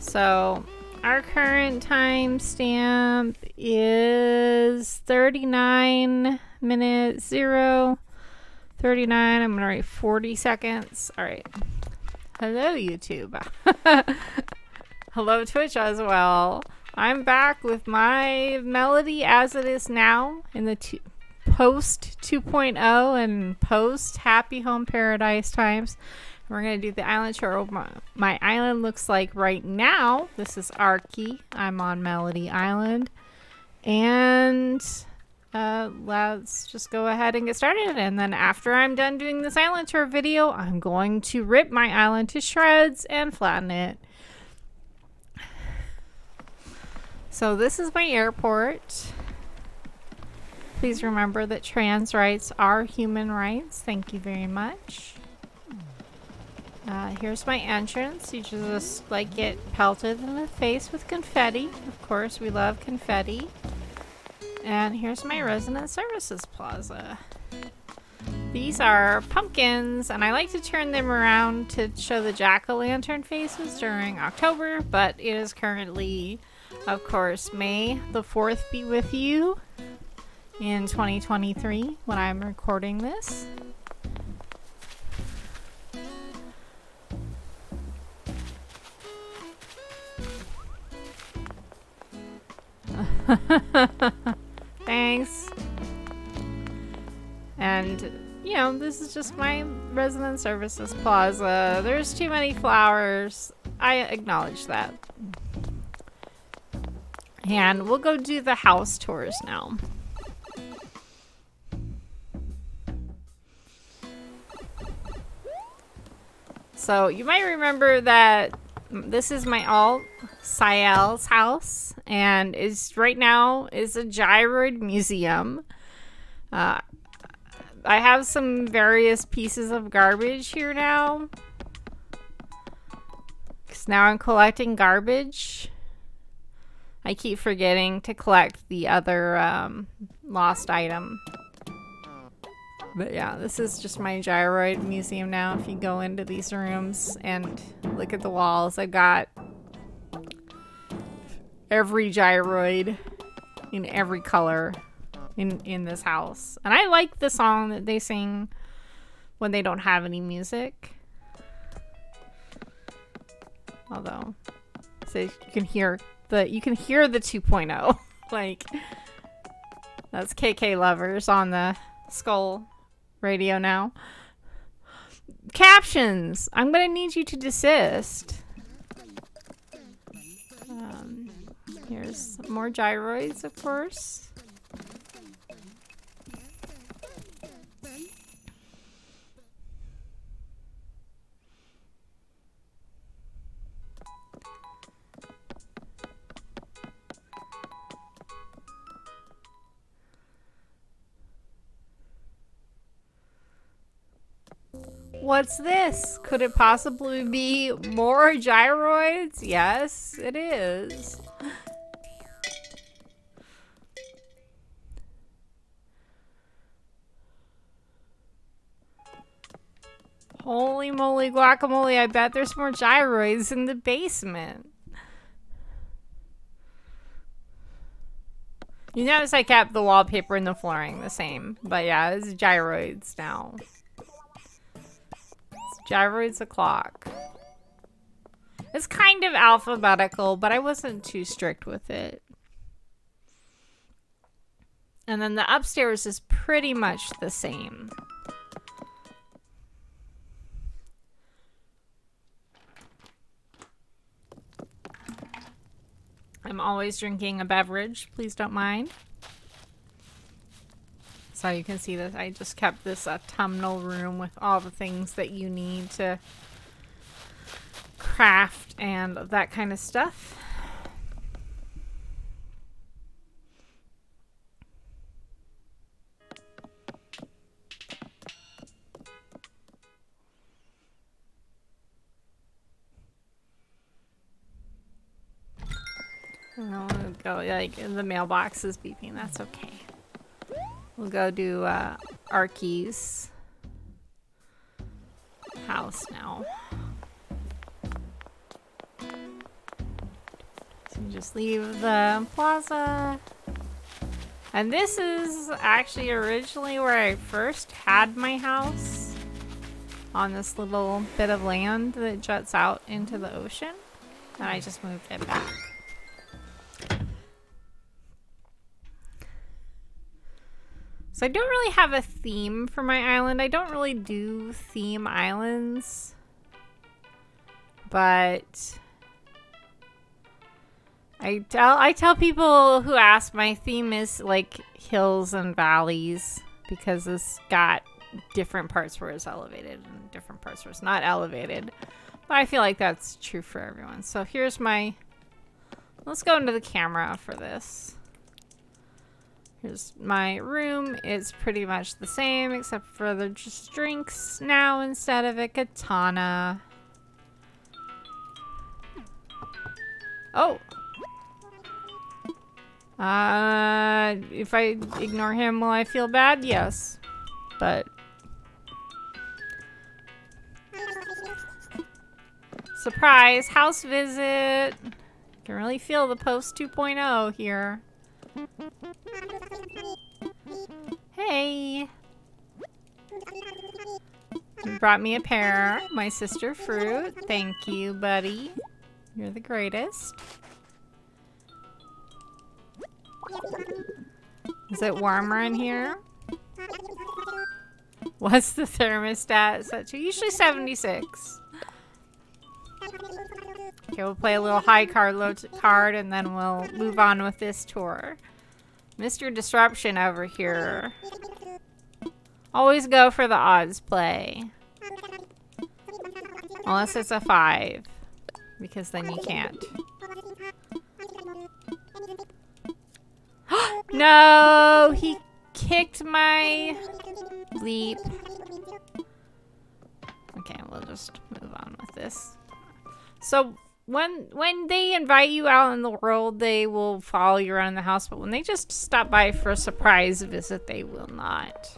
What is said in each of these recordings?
So our current timestamp is 39 minutes 0 39. I'm gonna write 40 seconds. All right. Hello, YouTube. Hello, Twitch as well. I'm back with my melody as it is now in the post 2.0 and post Happy Home Paradise times. We're going to do the island tour. My island looks like right now. This is Arky. I'm on Melody Island. And let's just go ahead and get started. And then after I'm done doing this island tour video, I'm going to rip my island to shreds and flatten it. So this is my airport. Please remember that trans rights are human rights. Thank you very much. Here's my entrance. You just like get pelted in the face with confetti. Of course, we love confetti. And here's my resident services plaza. These are pumpkins, and I like to turn them around to show the jack-o'-lantern faces during October, but it is currently, of course, May the 4th be with you in 2023 when I'm recording this. Thanks. And, you know, this is just my resident services plaza. There's too many flowers. I acknowledge that. And we'll go do the house tours now. So you might remember that this is my alt Sael's house, and is right now is a gyroid museum. I have some various pieces of garbage here now, because now I'm collecting garbage. I keep forgetting to collect the other lost item. But yeah, this is just my gyroid museum now. If you go into these rooms and look at the walls, I've got every gyroid in every color in this house. And I like the song that they sing when they don't have any music. Although, so you can hear the 2.0. Like, that's KK Lovers on the Skull radio now. Captions! I'm gonna need you to desist. Here's more gyroids, of course. What's this? Could it possibly be more gyroids? Yes, it is. Holy moly guacamole, I bet there's more gyroids in the basement. You notice I kept the wallpaper and the flooring the same. But yeah, it's gyroids now. Gyroids o'clock. It's kind of alphabetical, but I wasn't too strict with it. And then the upstairs is pretty much the same. I'm always drinking a beverage. Please don't mind. So you can see that I just kept this autumnal room with all the things that you need to craft and that kind of stuff. We'll go, like, the mailbox is beeping. That's okay. We'll go do Arky's house now. Just leave the plaza. And this is actually originally where I first had my house. On this little bit of land that juts out into the ocean. And I just moved it back. So I don't really have a theme for my island. I don't really do theme islands. But I tell people who ask, my theme is like hills and valleys, because it's got different parts where it's elevated and different parts where it's not elevated. But I feel like that's true for everyone. So here's my... Let's go into the camera for this. Here's my room. It's pretty much the same, except for the just drinks now instead of a katana. Oh! If I ignore him, will I feel bad? Yes. But... Surprise! House visit! Can really feel the post 2.0 here. Hey! You brought me a pear. My sister fruit. Thank you, buddy. You're the greatest. Is it warmer in here? What's the thermostat set to? Usually 76. Okay, we'll play a little high card, low card, and then we'll move on with this tour. Mr. Disruption over here. Always go for the odds play. Unless it's a 5. Because then you can't. No! He kicked my leap. Okay, we'll just move on with this. So when they invite you out in the world, they will follow you around the house, but when they just stop by for a surprise visit, they will not.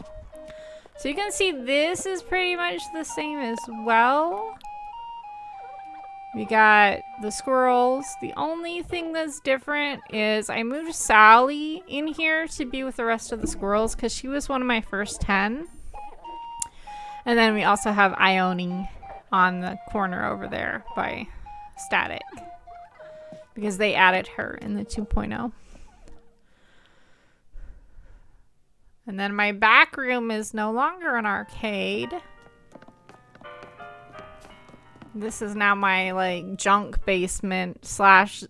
So you can see this is pretty much the same as well. We got the squirrels. The only thing that's different is I moved Sally in here to be with the rest of the squirrels because she was one of my first 10. And then we also have Ione on the corner over there by Static, because they added her in the 2.0. And then my back room is no longer an arcade. This is now my like junk basement slash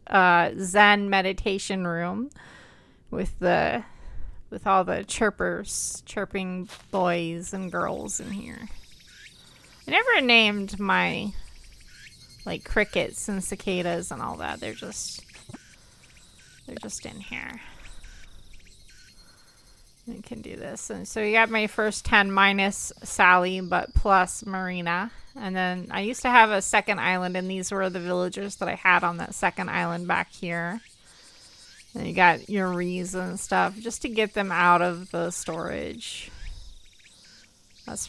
Zen meditation room with all the chirping boys and girls in here. I never named my like crickets and cicadas and all that. They're just in here. I can do this. And so you got my first 10 minus Sally, but plus Marina. And then I used to have a second island, and these were the villagers that I had on that second island back here. And you got your Rees and stuff, just to get them out of the storage.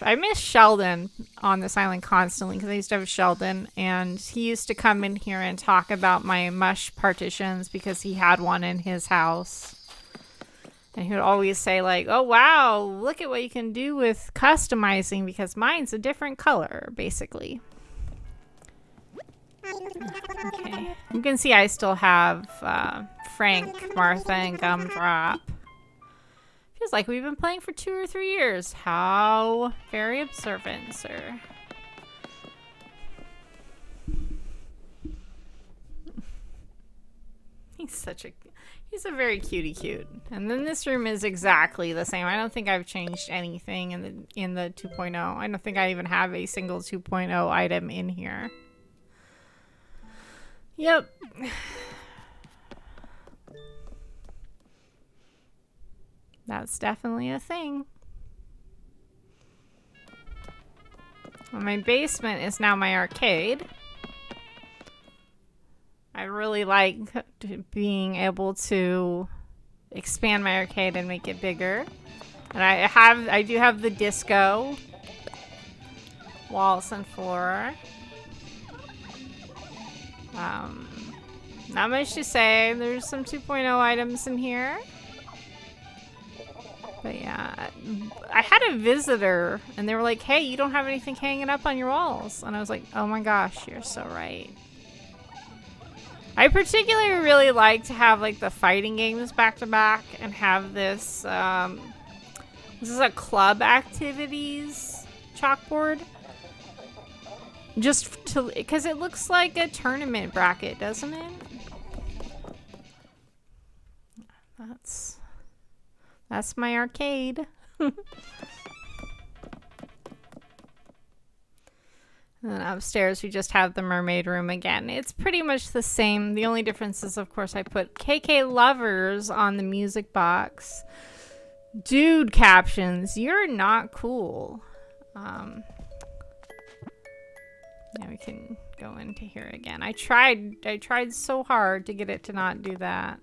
I miss Sheldon on this island constantly, because I used to have Sheldon, and he used to come in here and talk about my mush partitions, because he had one in his house. And he would always say like, oh wow, look at what you can do with customizing, because mine's a different color, basically. Okay. You can see I still have Frank, Martha, and Gumdrop. Feels like we've been playing for 2 or 3 years. How very observant, sir. He's a very cutie cute. And then this room is exactly the same. I don't think I've changed anything in the 2.0. I don't think I even have a single 2.0 item in here. Yep. That's definitely a thing. Well, my basement is now my arcade. I really like being able to expand my arcade and make it bigger. And I do have the disco walls and floor. not much to say. There's some 2.0 items in here. But yeah, I had a visitor and they were like, hey, you don't have anything hanging up on your walls. And I was like, oh my gosh, you're so right. I particularly really like to have like the fighting games back to back and have this, this is a club activities chalkboard. Just to, because it looks like a tournament bracket, doesn't it? That's my arcade. And then upstairs we just have the mermaid room again. It's pretty much the same. The only difference is, of course, I put KK Lovers on the music box. Dude, captions, you're not cool. Yeah, we can go into here again. I tried so hard to get it to not do that.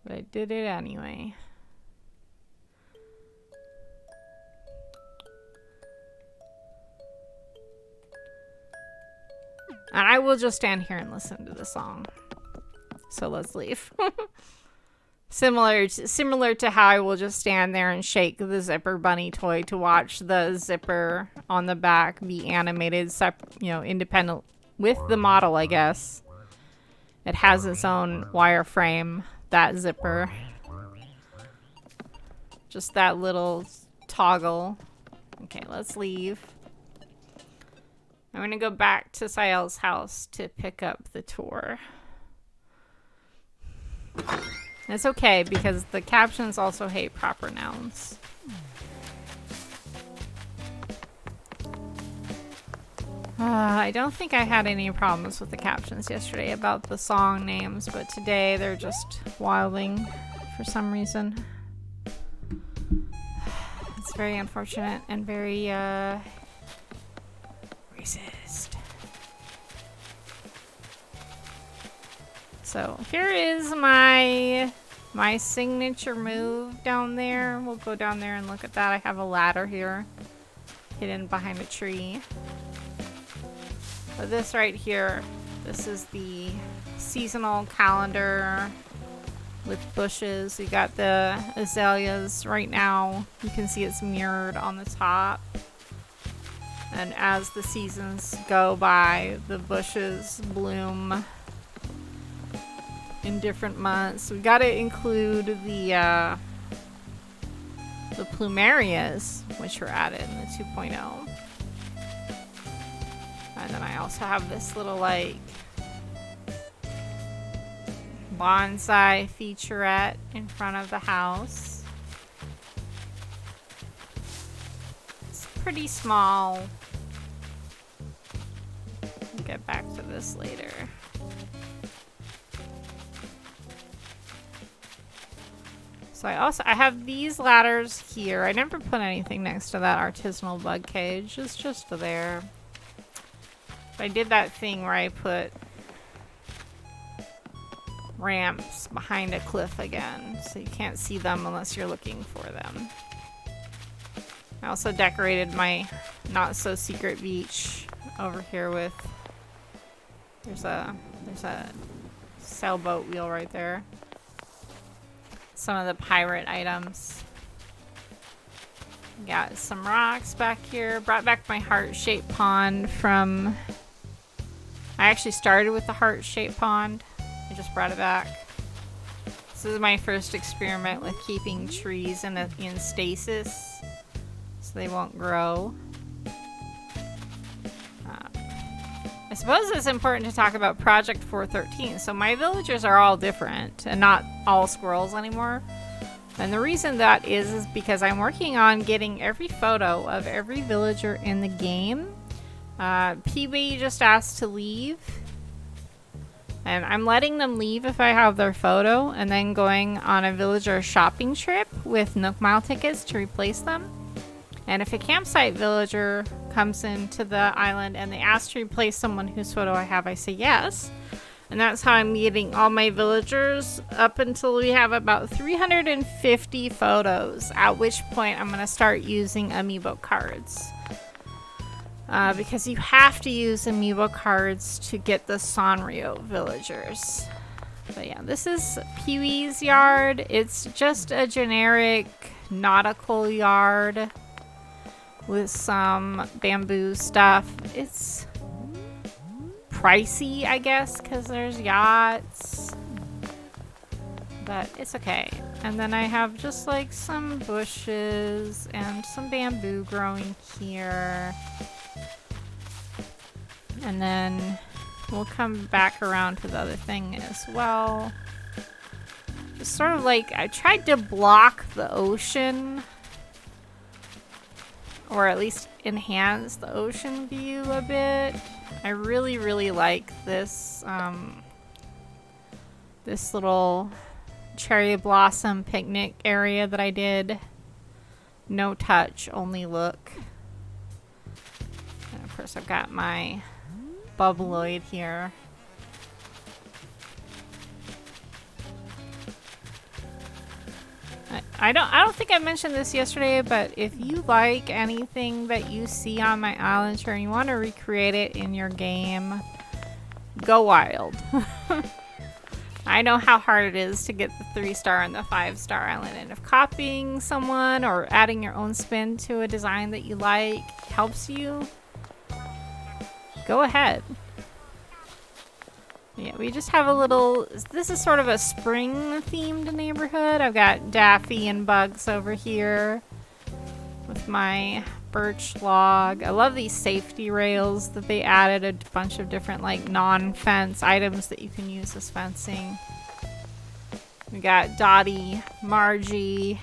But I did it anyway. And I will just stand here and listen to the song. So let's leave. Similar to how I will just stand there and shake the Zipper Bunny toy to watch the zipper on the back be animated, independent with the model, I guess. It has its own wireframe, that zipper. Just that little toggle. Okay, let's leave. I'm gonna go back to Sael's house to pick up the tour. It's okay because the captions also hate proper nouns. I don't think I had any problems with the captions yesterday about the song names, but today they're just wilding for some reason. It's very unfortunate and very, racist. So here is my signature move down there. We'll go down there and look at that. I have a ladder here hidden behind a tree. But this right here, this is the seasonal calendar with bushes. We got the azaleas right now. You can see it's mirrored on the top. And as the seasons go by, the bushes bloom in different months. We got to include the plumerias, which were added in the 2.0. And then I also have this little like bonsai featurette in front of the house. It's pretty small. We'll get back to this later. So I have these ladders here. I never put anything next to that artisanal bug cage. It's just there. But I did that thing where I put ramps behind a cliff again, so you can't see them unless you're looking for them. I also decorated my not so secret beach over here with there's a sailboat wheel right there. Some of the pirate items. Got some rocks back here. Brought back my heart-shaped pond from... I actually started with the heart-shaped pond. I just brought it back. This is my first experiment with keeping trees in stasis so they won't grow. I suppose it's important to talk about Project 413. So my villagers are all different and not all squirrels anymore. And the reason that is because I'm working on getting every photo of every villager in the game. PB just asked to leave. And I'm letting them leave if I have their photo and then going on a villager shopping trip with Nook Mile tickets to replace them. And if a campsite villager comes into the island and they ask to replace someone whose photo I have, I say yes. And that's how I'm getting all my villagers up until we have about 350 photos, at which point I'm going to start using amiibo cards. because you have to use amiibo cards to get the Sanrio villagers. But yeah, this is Pee-wee's yard. It's just a generic nautical yard with some bamboo stuff. It's pricey, I guess, because there's yachts. But it's okay. And then I have just like some bushes and some bamboo growing here. And then we'll come back around to the other thing as well. Just sort of like, I tried to block the ocean, or at least enhance the ocean view a bit. I really, really like this, this little cherry blossom picnic area that I did. No touch, only look. And of course I've got my bubbleoid here. I don't think I mentioned this yesterday, but if you like anything that you see on my island and you want to recreate it in your game, go wild. I know how hard it is to get the 3-star and the 5-star island, and if copying someone or adding your own spin to a design that you like helps you, go ahead. Yeah, we just have a little, this is sort of a spring themed neighborhood. I've got Daffy and Bugs over here with my birch log. I love these safety rails that they added, a bunch of different like non-fence items that you can use as fencing. We got Dottie, Margie,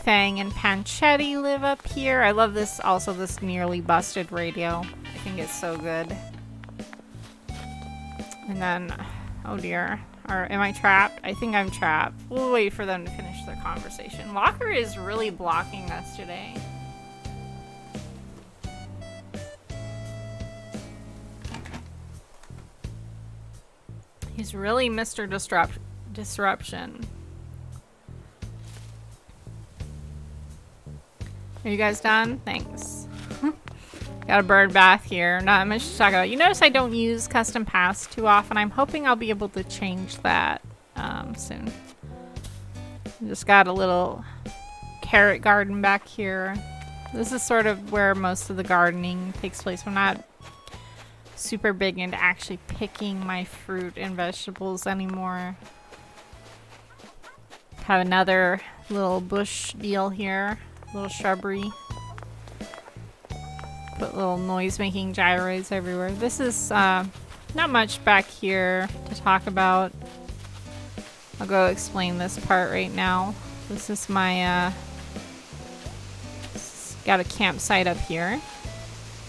Fang, and Panchetti live up here. I love this, also this nearly busted radio. I think it's so good. And then, oh dear, am I trapped? I think I'm trapped. We'll wait for them to finish their conversation. Walker is really blocking us today. He's really Mr. Disruption. Are you guys done? Thanks. Got a bird bath here. Not much to talk about. You notice I don't use custom paths too often. I'm hoping I'll be able to change that soon. Just got a little carrot garden back here. This is sort of where most of the gardening takes place. I'm not super big into actually picking my fruit and vegetables anymore. Have another little bush deal here. Little shrubbery. Put little noise-making gyroids everywhere. This is not much back here to talk about. I'll go explain this part right now. This is my got a campsite up here.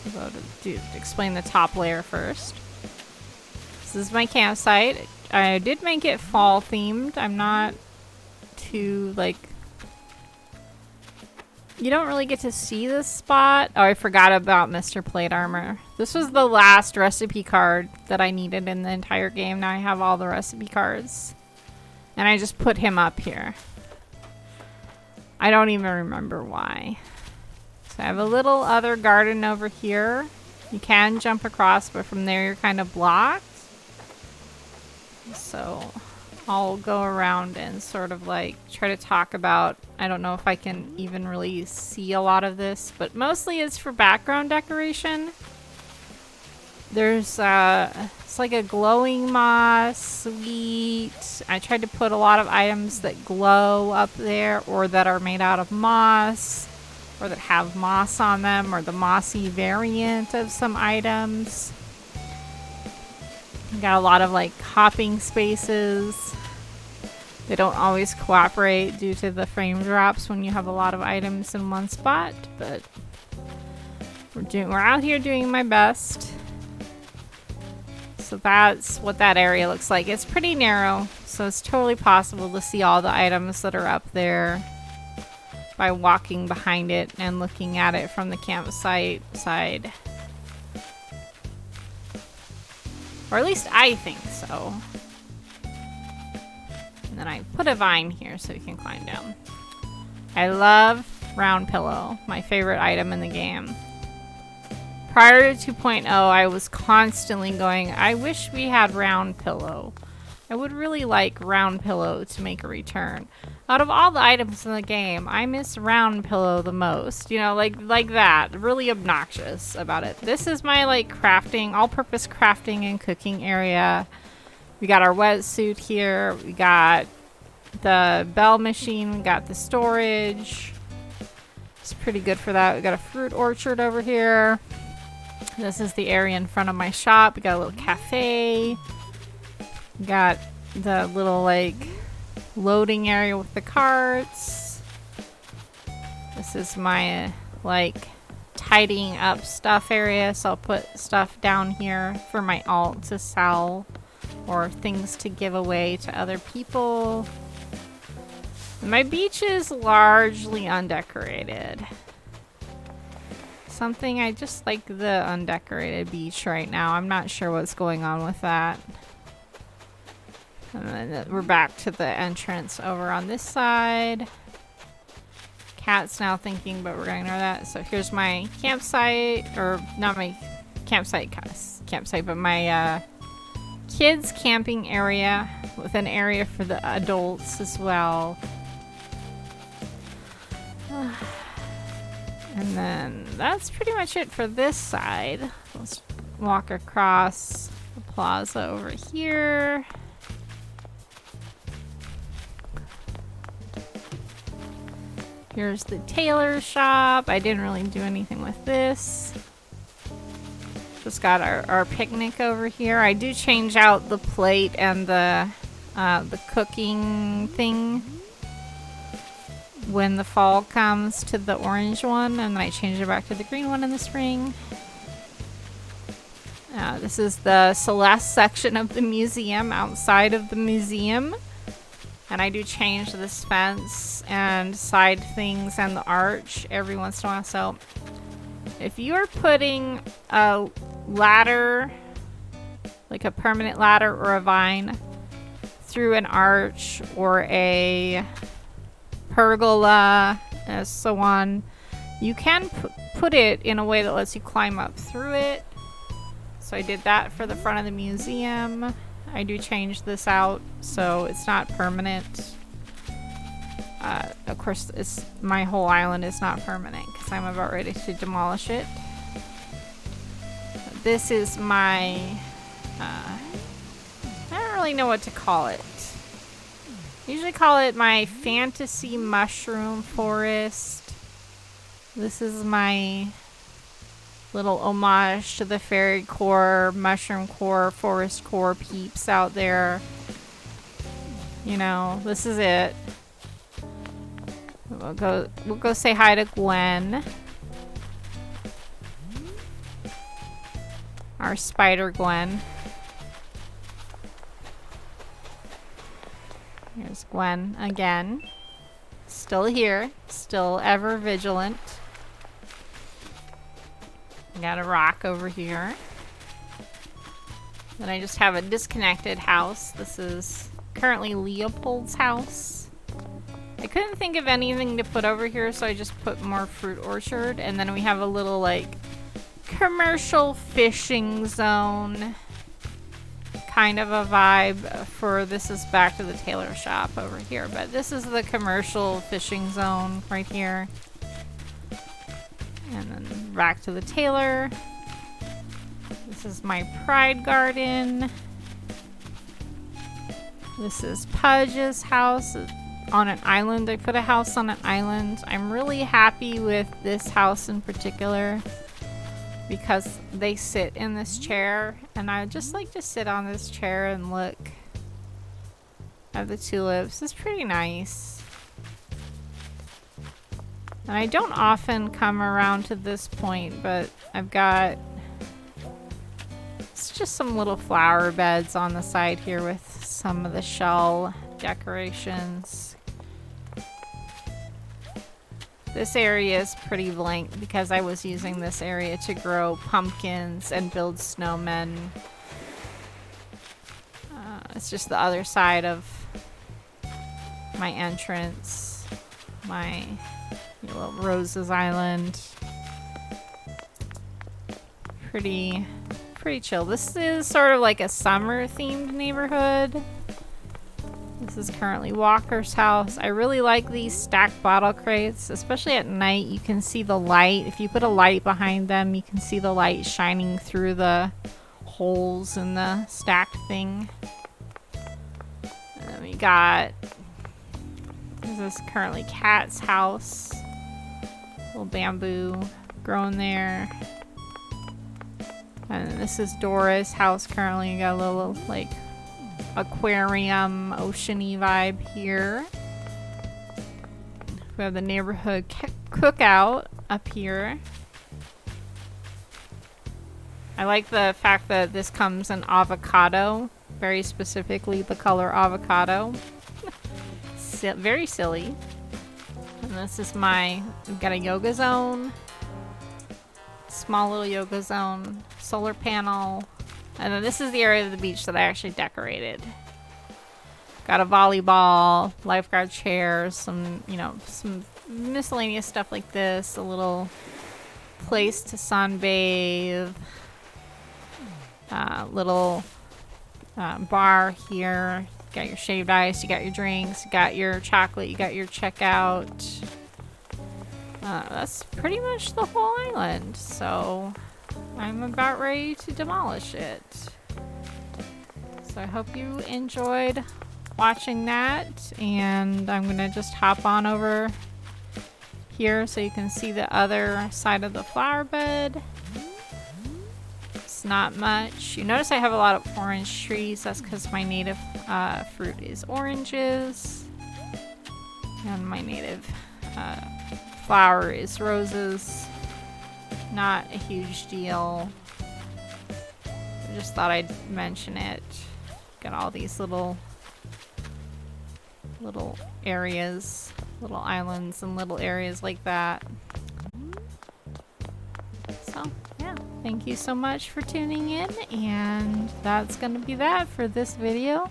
I'll go to explain the top layer first. This is my campsite. I did make it fall themed. I'm not too like. You don't really get to see this spot. Oh, I forgot about Mr. Plate Armor. This was the last recipe card that I needed in the entire game. Now I have all the recipe cards. And I just put him up here. I don't even remember why. So I have a little other garden over here. You can jump across, but from there you're kind of blocked. So I'll go around and sort of like try to talk about, I don't know if I can even really see a lot of this, but mostly it's for background decoration. There's it's like a glowing moss, sweet. I tried to put a lot of items that glow up there, or that are made out of moss, or that have moss on them, or the mossy variant of some items. Got a lot of like hopping spaces. They don't always cooperate due to the frame drops when you have a lot of items in one spot, but we're out here doing my best. So that's what that area looks like. It's pretty narrow, so it's totally possible to see all the items that are up there by walking behind it and looking at it from the campsite side. Or at least I think so. And then I put a vine here so you can climb down. I love round pillow, my favorite item in the game. Prior to 2.0, I was constantly going, I wish we had Round Pillow. I would really like Round Pillow to make a return. Out of all the items in the game, I miss Round Pillow the most. You know, like that. Really obnoxious about it. This is my like crafting, all-purpose crafting and cooking area. We got our wetsuit here. We got the bell machine. We got the storage. It's pretty good for that. We got a fruit orchard over here. This is the area in front of my shop. We got a little cafe. We got the little like loading area with the carts. This is my like tidying up stuff area, so I'll put stuff down here for my alt to sell or things to give away to other people. My beach is largely undecorated. Something I just like the undecorated beach right now. I'm not sure what's going on with that. And then we're back to the entrance over on this side. Cat's now thinking, but we're going to ignore that. So here's my campsite, or not my campsite, but my kids camping area with an area for the adults as well. And then that's pretty much it for this side. Let's walk across the plaza over here. Here's the tailor shop. I didn't really do anything with this. Just got our picnic over here. I do change out the plate and the cooking thing when the fall comes to the orange one, and then I change it back to the green one in the spring. This is the Celeste section of the museum outside of the museum. And I do change this fence and side things and the arch every once in a while. So if you're putting a ladder, like a permanent ladder or a vine, through an arch or a pergola and so on, you can put it in a way that lets you climb up through it. So I did that for the front of the museum. I do change this out so it's not permanent. Of course, my whole island is not permanent because I'm about ready to demolish it. This is my... I don't really know what to call it. I usually call it my fantasy mushroom forest. This is my little homage to the fairy core, mushroom core, forest core peeps out there. You know, this is it. We'll go say hi to Gwen. Our spider Gwen. Here's Gwen again. Still here. Still ever vigilant. Got a rock over here. Then I just have a disconnected house. This is currently Leopold's house. I couldn't think of anything to put over here, so I just put more fruit orchard. And then we have a little, like, commercial fishing zone kind of a vibe for this is back to the tailor shop over here. But this is the commercial fishing zone right here. And then back to the tailor. This is my pride garden. This is Pudge's house on an island. I put a house on an island. I'm really happy with this house in particular because they sit in this chair, and I just like to sit on this chair and look at the tulips. It's pretty nice. And I don't often come around to this point, but I've got it's just some little flower beds on the side here with some of the shell decorations. This area is pretty blank because I was using this area to grow pumpkins and build snowmen. It's just the other side of my entrance, my little Rose's Island. pretty chill. This is sort of like a summer themed neighborhood. This is currently Walker's house. I really like these stacked bottle crates, especially at night. You can see the light. If you put a light behind them, you can see the light shining through the holes in the stacked thing. And then we got, this is currently Kat's house. Little bamboo growing there. And this is Dora's house currently. You got a little like aquarium, oceany vibe here. We have the neighborhood cookout up here. I like the fact that this comes in avocado, very specifically the color avocado. Very silly. And this is we've got a yoga zone, small little yoga zone, solar panel. And then this is the area of the beach that I actually decorated. Got a volleyball, lifeguard chairs, some miscellaneous stuff like this, a little place to sunbathe, little bar here. You got your shaved ice, you got your drinks, you got your chocolate, you got your checkout. That's pretty much the whole island, so I'm about ready to demolish it. So I hope you enjoyed watching that, and I'm gonna just hop on over here so you can see the other side of the flower bed. It's not much. You notice I have a lot of orange trees. That's because my native fruit is oranges, and my native flower is roses. Not a huge deal. I just thought I'd mention it. Got all these little areas, little islands and little areas like that. So yeah, thank you so much for tuning in, and that's gonna be that for this video.